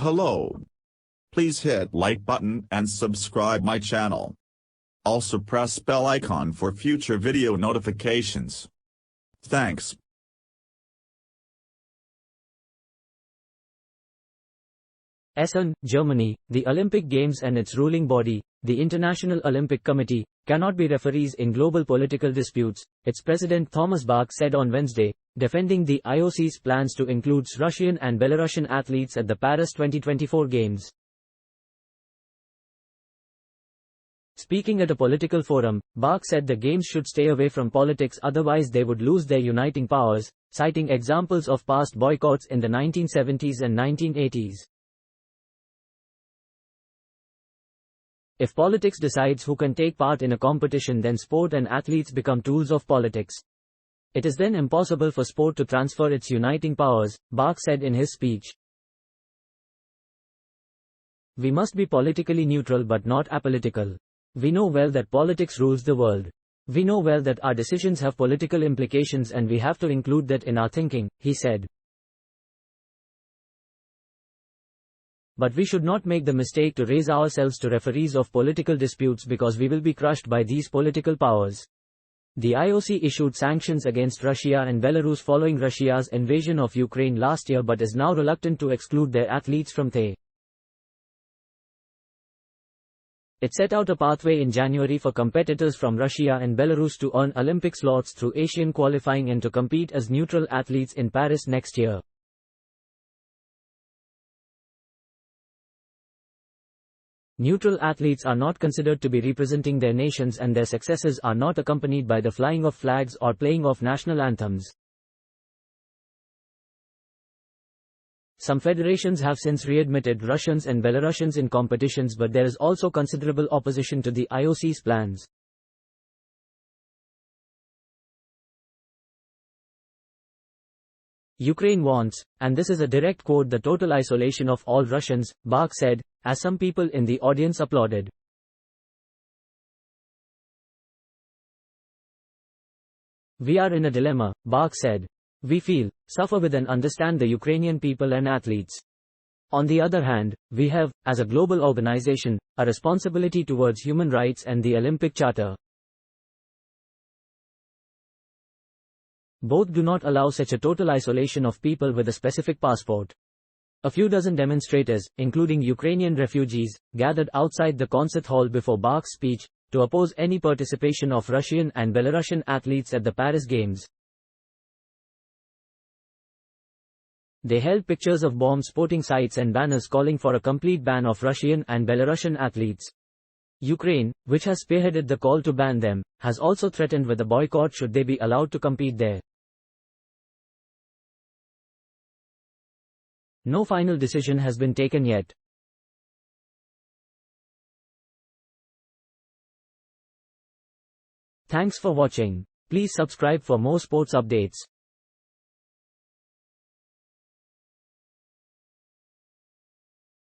Hello. Please hit like button and subscribe my channel. Also press bell icon for future video notifications. Thanks. ESSEN, Germany, the Olympic Games and its ruling body, the International Olympic Committee, cannot be referees in global political disputes, its president Thomas Bach said on Wednesday, defending the IOC's plans to include Russian and Belarusian athletes at the Paris 2024 Games. Speaking at a political forum, Bach said the Games should stay away from politics, otherwise they would lose their uniting powers, citing examples of past boycotts in the 1970s and 1980s. If politics decides who can take part in a competition, then sport and athletes become tools of politics. It is then impossible for sport to transfer its uniting powers, Bach said in his speech. We must be politically neutral but not apolitical. We know well that politics rules the world. We know well that our decisions have political implications and we have to include that in our thinking, he said. But we should not make the mistake to raise ourselves to referees of political disputes because we will be crushed by these political powers. The IOC issued sanctions against Russia and Belarus following Russia's invasion of Ukraine last year but is now reluctant to exclude their athletes from the. It set out a pathway in January for competitors from Russia and Belarus to earn Olympic slots through Asian qualifying and to compete as neutral athletes in Paris next year. Neutral athletes are not considered to be representing their nations and their successes are not accompanied by the flying of flags or playing of national anthems. Some federations have since readmitted Russians and Belarusians in competitions, but there is also considerable opposition to the IOC's plans. Ukraine wants, and this is a direct quote, the total isolation of all Russians, Bach said, as some people in the audience applauded. We are in a dilemma, Bach said. We feel, suffer with and understand the Ukrainian people and athletes. On the other hand, we have, as a global organization, a responsibility towards human rights and the Olympic Charter. Both do not allow such a total isolation of people with a specific passport. A few dozen demonstrators, including Ukrainian refugees, gathered outside the concert hall before Bach's speech, to oppose any participation of Russian and Belarusian athletes at the Paris Games. They held pictures of bomb sporting sites and banners calling for a complete ban of Russian and Belarusian athletes. Ukraine, which has spearheaded the call to ban them, has also threatened with a boycott should they be allowed to compete there. No final decision has been taken yet. Thanks for watching. Please subscribe for more sports updates.